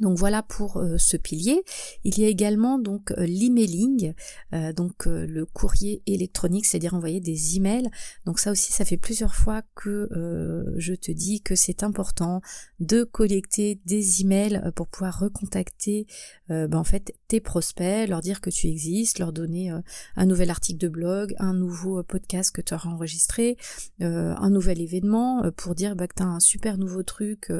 Donc voilà pour ce pilier. Il y a également donc l'emailing, le courrier électronique, c'est-à-dire envoyer des emails. Donc ça aussi, ça fait plusieurs fois que je te dis que c'est important de collecter des emails pour pouvoir recontacter en fait tes prospects, leur dire que tu existes, leur donner un nouvel article de blog, un nouveau podcast que tu auras enregistré, un nouvel événement pour dire que tu as un super nouveau truc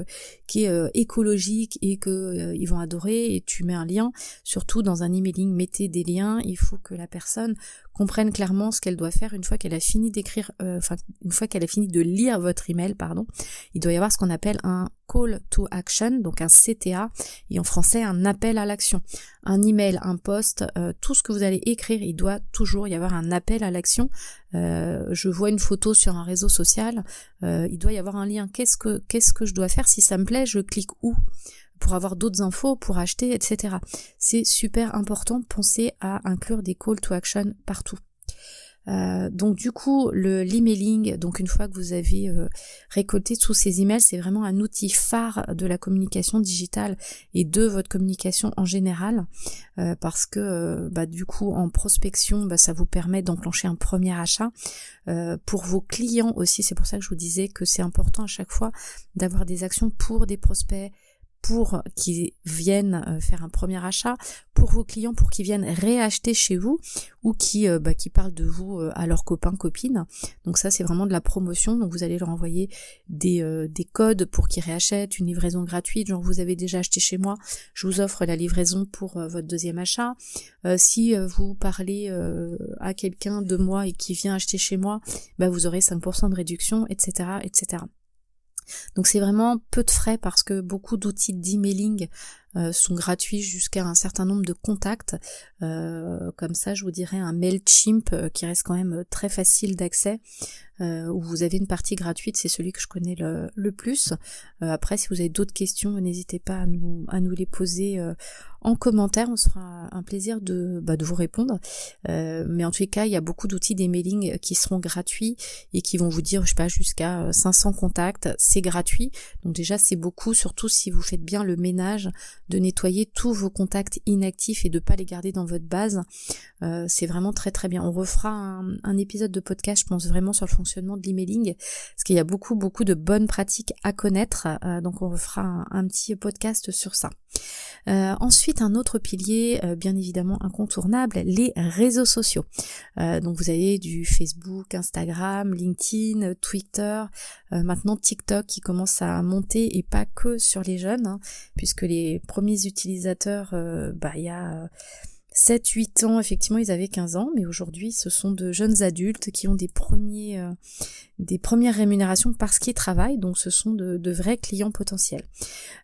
qui est écologique et que ils vont adorer, et tu mets un lien. Surtout dans un emailing, mettez des liens. Il faut que la personne comprenne clairement ce qu'elle doit faire une fois qu'elle a fini d'écrire, une fois qu'elle a fini de lire votre email, Il doit y avoir ce qu'on appelle un call to action, donc un CTA, et en français un appel à l'action. Un email, un post, tout ce que vous allez écrire, il doit toujours y avoir un appel à l'action. Je vois une photo sur un réseau social, il doit y avoir un lien. Qu'est-ce que je dois faire? Si ça me plaît, je clique où pour avoir d'autres infos, pour acheter, etc. C'est super important, pensez à inclure des call to action partout. Donc du coup, l'emailing, donc une fois que vous avez récolté tous ces emails, c'est vraiment un outil phare de la communication digitale et de votre communication en général, parce que du coup en prospection, ça vous permet d'enclencher un premier achat. Pour vos clients aussi, c'est pour ça que je vous disais que c'est important à chaque fois d'avoir des actions pour des prospects, pour qu'ils viennent faire un premier achat, pour vos clients, pour qu'ils viennent réacheter chez vous, ou qui parlent de vous à leurs copains, copines. Donc ça, c'est vraiment de la promotion. Donc vous allez leur envoyer des codes pour qu'ils réachètent, une livraison gratuite, genre vous avez déjà acheté chez moi, je vous offre la livraison pour votre deuxième achat. Si vous parlez à quelqu'un de moi et qui vient acheter chez moi, vous aurez 5% de réduction, etc., etc. Donc c'est vraiment peu de frais parce que beaucoup d'outils d'emailing sont gratuits jusqu'à un certain nombre de contacts. Comme ça, je vous dirais un Mailchimp qui reste quand même très facile d'accès, où vous avez une partie gratuite, c'est celui que je connais le plus. Après, si vous avez d'autres questions, n'hésitez pas à nous les poser en commentaire, on sera un plaisir de vous répondre. Mais en tous les cas, il y a beaucoup d'outils d'emailing qui seront gratuits et qui vont vous dire, je sais pas, jusqu'à 500 contacts, c'est gratuit. Donc déjà, c'est beaucoup, surtout si vous faites bien le ménage de nettoyer tous vos contacts inactifs et de pas les garder dans votre base. C'est vraiment très très bien. On refera un épisode de podcast, je pense vraiment sur le fonctionnement de l'emailing, parce qu'il y a beaucoup de bonnes pratiques à connaître. Donc on refera un petit podcast sur ça. Ensuite, un autre pilier bien évidemment incontournable, les réseaux sociaux. Donc vous avez du Facebook, Instagram, LinkedIn, Twitter, maintenant TikTok qui commence à monter, et pas que sur les jeunes, puisque les premiers utilisateurs, il y a 7-8 ans, effectivement, ils avaient 15 ans, mais aujourd'hui, ce sont de jeunes adultes qui ont des premières rémunérations parce qu'ils travaillent, donc ce sont de vrais clients potentiels.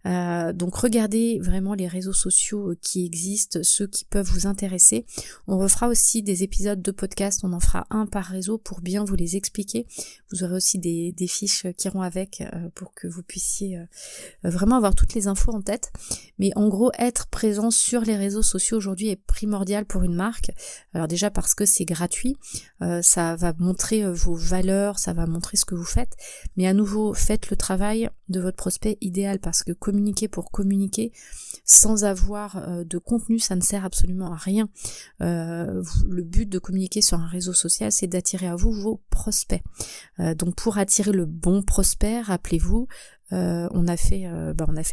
Donc regardez vraiment les réseaux sociaux qui existent, ceux qui peuvent vous intéresser. On refera aussi des épisodes de podcast, on en fera un par réseau pour bien vous les expliquer. Vous aurez aussi des fiches qui iront avec pour que vous puissiez vraiment avoir toutes les infos en tête. Mais en gros, être présent sur les réseaux sociaux aujourd'hui est primordial pour une marque. Alors déjà parce que c'est gratuit, ça va montrer vos valeurs, ça va montrer ce que vous faites, mais à nouveau, faites le travail de votre prospect idéal, parce que communiquer pour communiquer sans avoir de contenu, ça ne sert absolument à rien. Le but de communiquer sur un réseau social, c'est d'attirer à vous vos prospects. Donc pour attirer le bon prospect, rappelez-vous, on a fait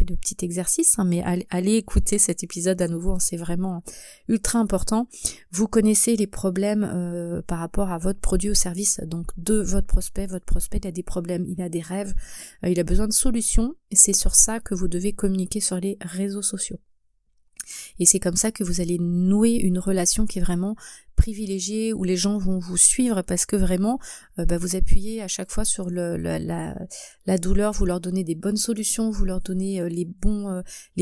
de petits exercices, mais allez écouter cet épisode à nouveau, c'est vraiment ultra important. Vous connaissez les problèmes par rapport à votre produit ou service, donc de votre prospect. Votre prospect, il a des problèmes, il a des rêves, il a besoin de solutions, et c'est sur ça que vous devez communiquer sur les réseaux sociaux. Et c'est comme ça que vous allez nouer une relation qui est vraiment privilégiée, où les gens vont vous suivre, parce que vraiment vous appuyez à chaque fois sur la douleur, vous leur donnez des bonnes solutions, vous leur donnez les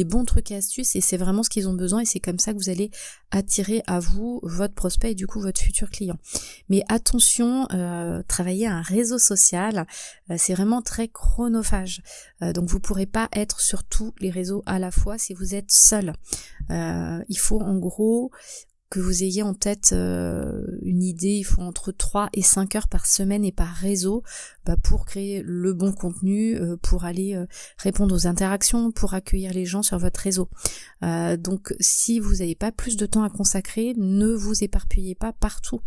bons trucs et astuces, et c'est vraiment ce qu'ils ont besoin, et c'est comme ça que vous allez attirer à vous votre prospect et du coup votre futur client. Mais attention, travailler un réseau social, c'est vraiment très chronophage, donc vous pourrez pas être sur tous les réseaux à la fois si vous êtes seul. Il faut en gros que vous ayez en tête une idée, il faut entre 3 et 5 heures par semaine et par réseau pour créer le bon contenu, pour aller répondre aux interactions, pour accueillir les gens sur votre réseau. Donc si vous n'avez pas plus de temps à consacrer, ne vous éparpillez pas partout.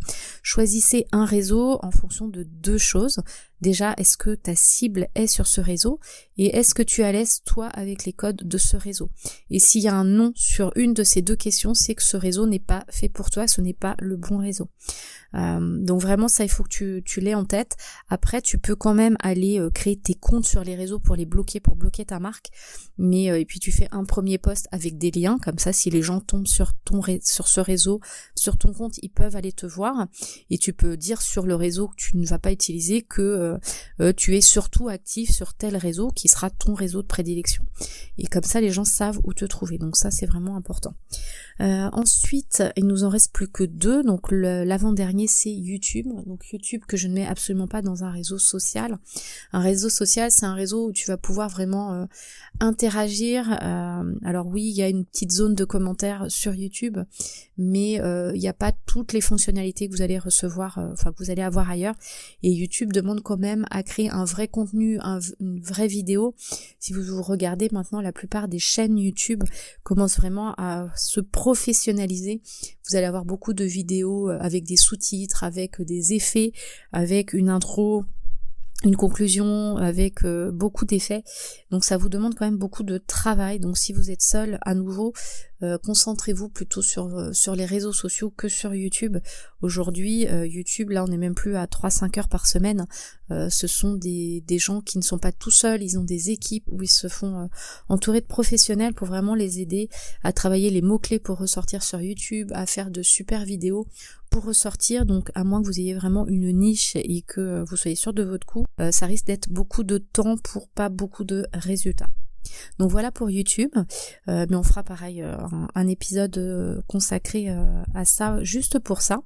Choisissez un réseau en fonction de 2 choses. Déjà, est-ce que ta cible est sur ce réseau, et est-ce que tu es à l'aise toi avec les codes de ce réseau? Et s'il y a un non sur une de ces 2 questions, c'est que ce réseau n'est pas fait pour toi, ce n'est pas le bon réseau. Donc vraiment ça, il faut que tu l'aies en tête. Après tu peux quand même aller créer tes comptes sur les réseaux pour bloquer ta marque, mais et puis tu fais un premier post avec des liens, comme ça si les gens tombent sur ce réseau, sur ton compte, ils peuvent aller te voir, et tu peux dire sur le réseau que tu ne vas pas utiliser que tu es surtout actif sur tel réseau qui sera ton réseau de prédilection, et comme ça les gens savent où te trouver. Donc ça c'est vraiment important. Ensuite il nous en reste plus que 2, donc l'avant-dernier dernier, c'est YouTube. Donc YouTube que je ne mets absolument pas dans un réseau social. Un réseau social, c'est un réseau où tu vas pouvoir vraiment interagir. Alors oui, il y a une petite zone de commentaires sur YouTube, mais il n'y a pas toutes les fonctionnalités que vous allez recevoir, que vous allez avoir ailleurs. Et YouTube demande quand même à créer un vrai contenu, une vraie vidéo. Si vous regardez maintenant, la plupart des chaînes YouTube commencent vraiment à se professionnaliser. Vous allez avoir beaucoup de vidéos avec des sous-titres, avec des effets, avec une intro, une conclusion, avec beaucoup d'effets. Donc ça vous demande quand même beaucoup de travail. Donc si vous êtes seul, à nouveau, concentrez-vous plutôt sur les réseaux sociaux que sur YouTube. Aujourd'hui, YouTube, là on n'est même plus à 3-5 heures par semaine. Ce sont des gens qui ne sont pas tout seuls, ils ont des équipes où ils se font entourer de professionnels pour vraiment les aider à travailler les mots-clés pour ressortir sur YouTube, à faire de super vidéos pour ressortir. Donc à moins que vous ayez vraiment une niche et que vous soyez sûr de votre coup, ça risque d'être beaucoup de temps pour pas beaucoup de résultats. Donc voilà pour YouTube, mais on fera pareil un épisode consacré à ça, juste pour ça.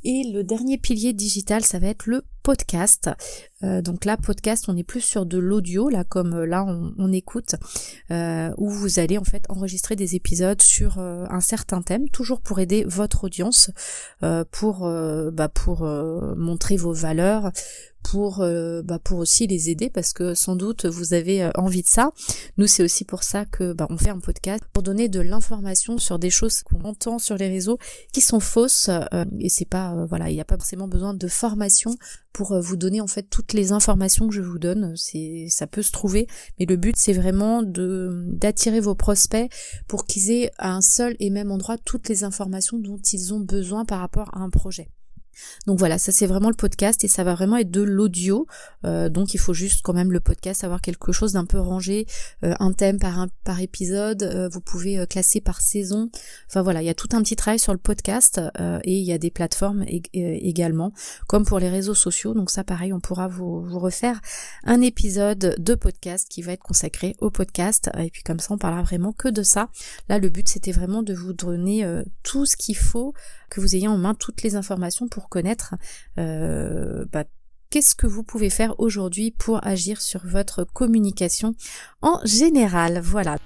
Et le dernier pilier digital, ça va être le podcast. Donc là, podcast, on est plus sur de l'audio, là comme là on écoute, où vous allez en fait enregistrer des épisodes sur un certain thème, toujours pour aider votre audience, pour montrer vos valeurs, pour aussi les aider, parce que sans doute vous avez envie de ça. Nous, c'est aussi pour ça que on fait un podcast, pour donner de l'information sur des choses qu'on entend sur les réseaux qui sont fausses, et c'est pas il n'y a pas forcément besoin de formation pour vous donner en fait toutes les informations que je vous donne. Ça peut se trouver, mais le but c'est vraiment d'attirer vos prospects pour qu'ils aient à un seul et même endroit toutes les informations dont ils ont besoin par rapport à un projet. Donc voilà, ça c'est vraiment le podcast et ça va vraiment être de l'audio, donc il faut juste quand même le podcast avoir quelque chose d'un peu rangé, un thème par épisode, vous pouvez classer par saison, enfin voilà, il y a tout un petit travail sur le podcast, et il y a des plateformes également, comme pour les réseaux sociaux. Donc ça pareil, on pourra vous refaire un épisode de podcast qui va être consacré au podcast, et puis comme ça on parlera vraiment que de ça. Là le but c'était vraiment de vous donner tout ce qu'il faut, que vous ayez en main toutes les informations pour connaître qu'est-ce que vous pouvez faire aujourd'hui pour agir sur votre communication en général. Voilà.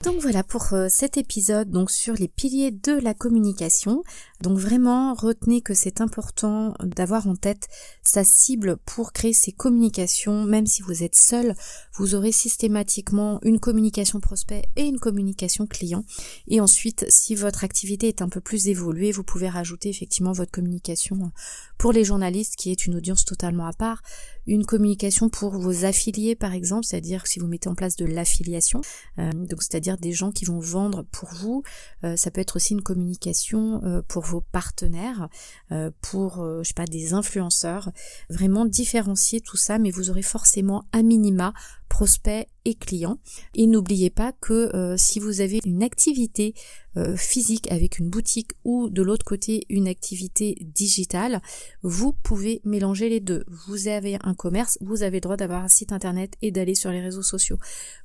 Donc voilà pour cet épisode donc sur les piliers de la communication. Donc vraiment retenez que c'est important d'avoir en tête sa cible pour créer ses communications. Même si vous êtes seul, vous aurez systématiquement une communication prospect et une communication client. Et ensuite, si votre activité est un peu plus évoluée, vous pouvez rajouter effectivement votre communication pour les journalistes, qui est une audience totalement à part. Une communication pour vos affiliés par exemple, c'est-à-dire si vous mettez en place de l'affiliation, donc c'est-à-dire des gens qui vont vendre pour vous. Ça peut être aussi une communication pour vos partenaires, pour des influenceurs. Vraiment différencier tout ça, mais vous aurez forcément à minima prospects et clients. Et n'oubliez pas que si vous avez une activité physique avec une boutique ou de l'autre côté une activité digitale, vous pouvez mélanger les deux. Vous avez un commerce, vous avez le droit d'avoir un site internet et d'aller sur les réseaux sociaux.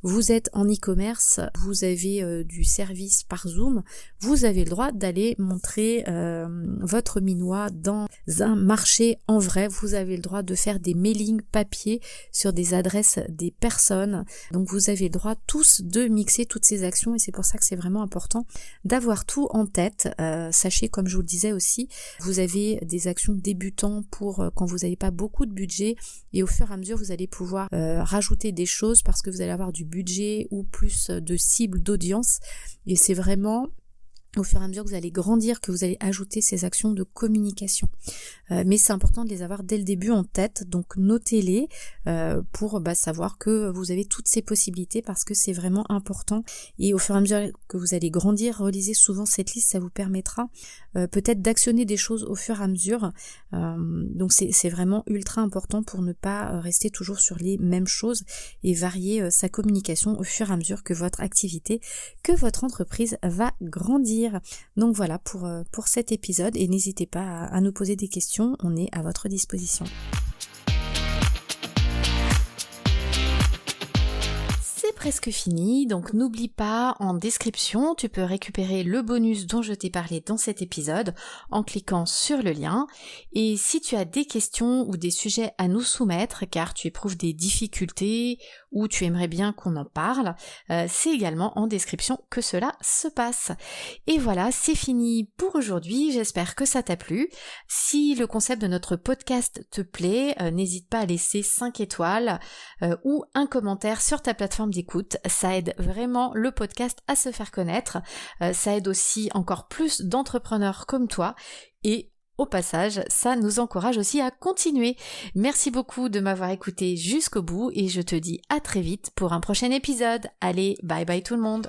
Vous êtes en e-commerce, vous avez du service par Zoom, vous avez le droit d'aller montrer votre minois dans un marché en vrai, vous avez le droit de faire des mailings papier sur des adresses des personnes. Donc vous avez le droit tous de mixer toutes ces actions, et c'est pour ça que c'est vraiment important d'avoir tout en tête. Sachez, comme je vous le disais aussi, vous avez des actions débutants pour quand vous n'avez pas beaucoup de budget, et au fur et à mesure vous allez pouvoir rajouter des choses parce que vous allez avoir du budget ou plus de cibles d'audience, et c'est vraiment au fur et à mesure que vous allez grandir que vous allez ajouter ces actions de communication. Mais c'est important de les avoir dès le début en tête, donc notez-les pour savoir que vous avez toutes ces possibilités, parce que c'est vraiment important. Et au fur et à mesure que vous allez grandir, relisez souvent cette liste, ça vous permettra peut-être d'actionner des choses au fur et à mesure. Donc c'est vraiment ultra important pour ne pas rester toujours sur les mêmes choses et varier sa communication au fur et à mesure que votre activité, que votre entreprise va grandir. Donc voilà pour cet épisode, et n'hésitez pas à nous poser des questions, on est à votre disposition. C'est presque fini, donc n'oublie pas, en description, tu peux récupérer le bonus dont je t'ai parlé dans cet épisode en cliquant sur le lien. Et si tu as des questions ou des sujets à nous soumettre, car tu éprouves des difficultés ou tu aimerais bien qu'on en parle, c'est également en description que cela se passe. Et voilà, c'est fini pour aujourd'hui, j'espère que ça t'a plu. Si le concept de notre podcast te plaît, n'hésite pas à laisser 5 étoiles ou un commentaire sur ta plateforme d'écoute. Ça aide vraiment le podcast à se faire connaître. Ça aide aussi encore plus d'entrepreneurs comme toi et au passage, ça nous encourage aussi à continuer. Merci beaucoup de m'avoir écouté jusqu'au bout et je te dis à très vite pour un prochain épisode. Allez, bye bye tout le monde.